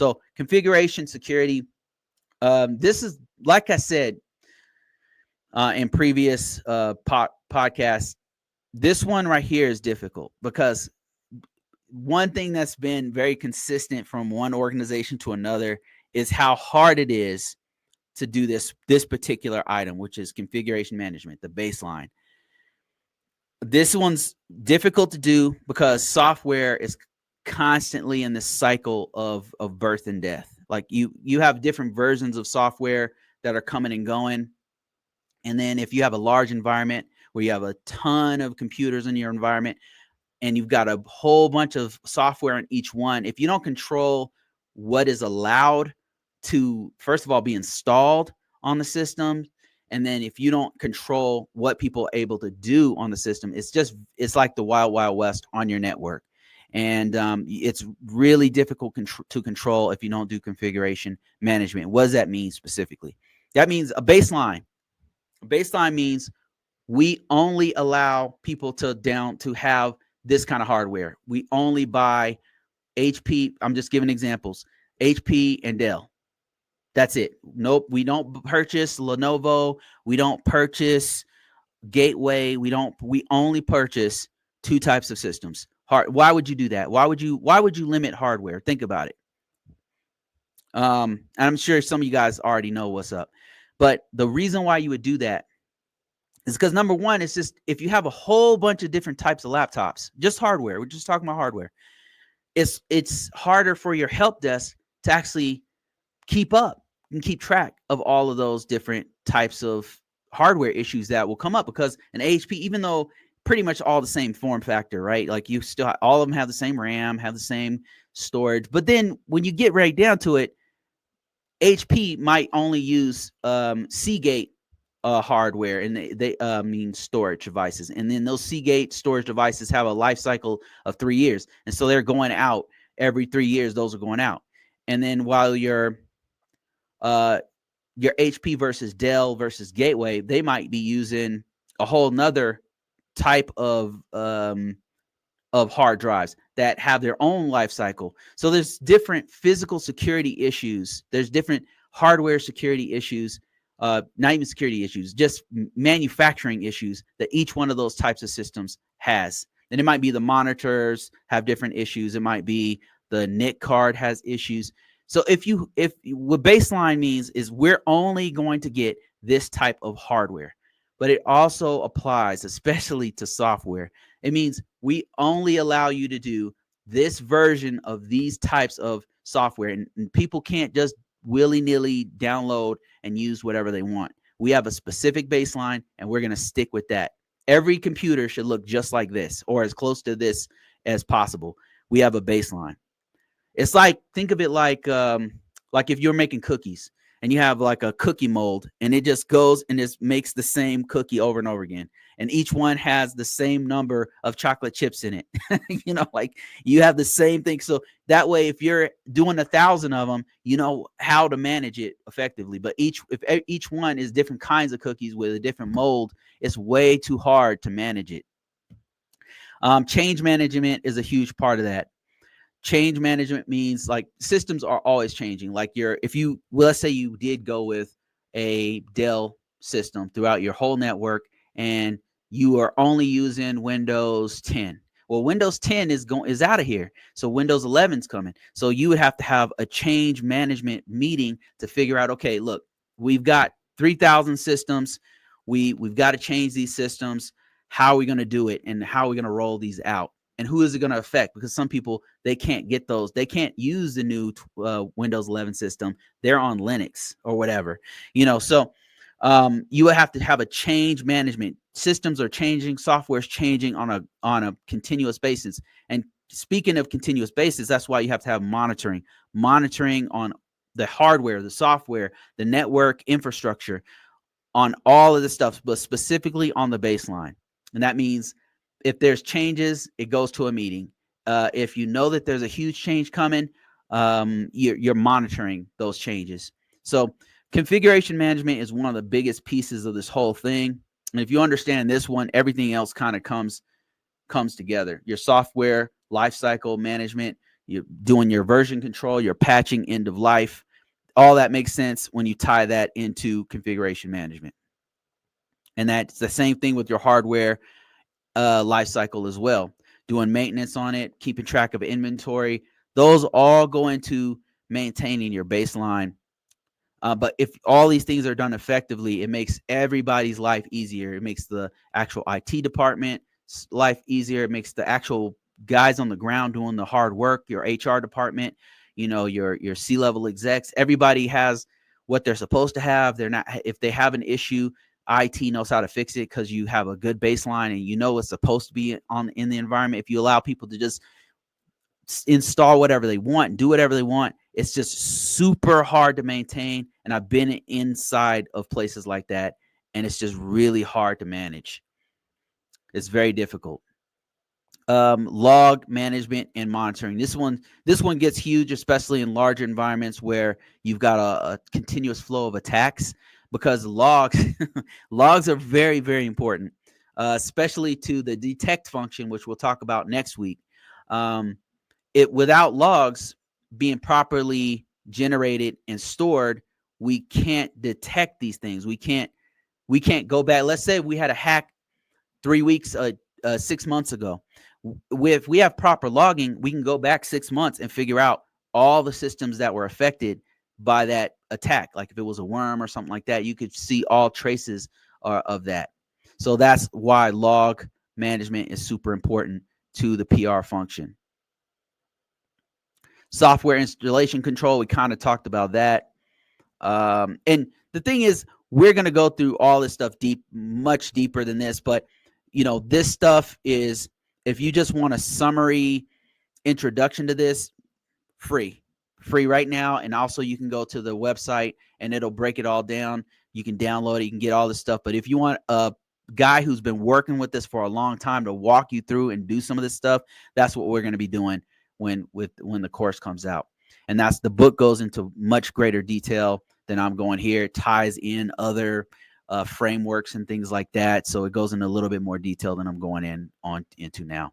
So configuration security. This is, like I said in previous podcasts, this one right here is difficult because one thing that's been very consistent from one organization to another is how hard it is to do this particular item, which is configuration management, the baseline. This one's difficult to do because software is constantly in this cycle of birth and death. Like you have different versions of software that are coming and going. And then if you have a large environment where you have a ton of computers in your environment and you've got a whole bunch of software in each one, if you don't control what is allowed to, first of all, be installed on the system, and then if you don't control what people are able to do on the system, it's like the wild, wild west on your network. And it's really difficult to control if you don't do configuration management. What does that mean specifically? That means a baseline. A baseline means we only allow people to have this kind of hardware. We only buy HP. I'm just giving examples. HP and Dell. That's it. Nope. We don't purchase Lenovo. We don't purchase Gateway. We only purchase two types of systems. Why would you do that? Why would you limit hardware? Think about it. And I'm sure some of you guys already know what's up. But the reason why you would do that is because, number one, it's just if you have a whole bunch of different types of laptops, just hardware, we're just talking about hardware, it's harder for your help desk to actually keep up and keep track of all of those different types of hardware issues that will come up, because an HP, even though pretty much all the same form factor, right? Like you still, all of them have the same RAM, have the same storage. But then when you get right down to it, HP might only use Seagate hardware, and they mean storage devices. And then those Seagate storage devices have a life cycle of 3 years. And so they're going out every 3 years. Those are going out. And then while your HP versus Dell versus Gateway, they might be using a whole nother type of hard drives that have their own life cycle. So there's different physical security issues. There's different hardware security issues, not even security issues, just manufacturing issues that each one of those types of systems has. And it might be the monitors have different issues. It might be the NIC card has issues. So what baseline means is we're only going to get this type of hardware, but it also applies especially to software. It means we only allow you to do this version of these types of software, and people can't just willy-nilly download and use whatever they want. We have a specific baseline, and we're going to stick with that. Every computer should look just like this, or as close to this as possible. We have a baseline. It's like, think of it like if you're making cookies and you have like a cookie mold, and it just goes and just makes the same cookie over and over again. And each one has the same number of chocolate chips in it. Like you have the same thing. So that way, if you're doing 1,000 of them, you know how to manage it effectively. But if each one is different kinds of cookies with a different mold, it's way too hard to manage it. Change management is a huge part of that. Change management means like systems are always changing. Like let's say you did go with a Dell system throughout your whole network and you are only using Windows 10. Well, Windows 10 is out of here. So Windows 11 is coming. So you would have to have a change management meeting to figure out, okay, look, we've got 3,000 systems. We've got to change these systems. How are we going to do it? And how are we going to roll these out? And who is it going to affect? Because some people, they can't get those. They can't use the new Windows 11 system. They're on Linux or whatever, So you would have to have a change management. Systems are changing. Software is changing on a continuous basis. And speaking of continuous basis, that's why you have to have monitoring on the hardware, the software, the network infrastructure, on all of the stuff, but specifically on the baseline. And that means if there's changes, it goes to a meeting. If you know that there's a huge change coming, you're monitoring those changes. So configuration management is one of the biggest pieces of this whole thing. And if you understand this one, everything else kind of comes together. Your software lifecycle management, you're doing your version control, your patching, end of life. All that makes sense when you tie that into configuration management. And that's the same thing with your hardware life cycle as well. Doing maintenance on it, keeping track of inventory. Those all go into maintaining your baseline. But if all these things are done effectively, it makes everybody's life easier. It makes the actual IT department life easier. It makes the actual guys on the ground doing the hard work, your HR department, your C-level execs. Everybody has what they're supposed to have. They're not, if they have an issue, IT knows how to fix it because you have a good baseline and it's supposed to be in the environment. If you allow people to just install whatever they want, do whatever they want, it's just super hard to maintain. And I've been inside of places like that, and it's just really hard to manage. It's very difficult. Log management and monitoring. This one gets huge, especially in larger environments where you've got a continuous flow of attacks, because logs are very, very important, especially to the detect function, which we'll talk about next week. Without logs being properly generated and stored, we can't detect these things. We can't go back. Let's say we had a hack 3 weeks, 6 months ago. If we have proper logging, we can go back 6 months and figure out all the systems that were affected by that attack. Like if it was a worm or something like that, you could see all traces of that. So that's why log management is super important to the PR function. Software installation control, we kind of talked about that. And the thing is, we're going to go through all this stuff much deeper than this. But, this stuff is, if you just want a summary introduction to this, free right now. And also you can go to the website and it'll break it all down. You can download it. You can get all this stuff. But if you want a guy who's been working with this for a long time to walk you through and do some of this stuff, that's what we're going to be doing when the course comes out. And that's, the book goes into much greater detail than I'm going here. It ties in other frameworks and things like that. So it goes into a little bit more detail than I'm going into now.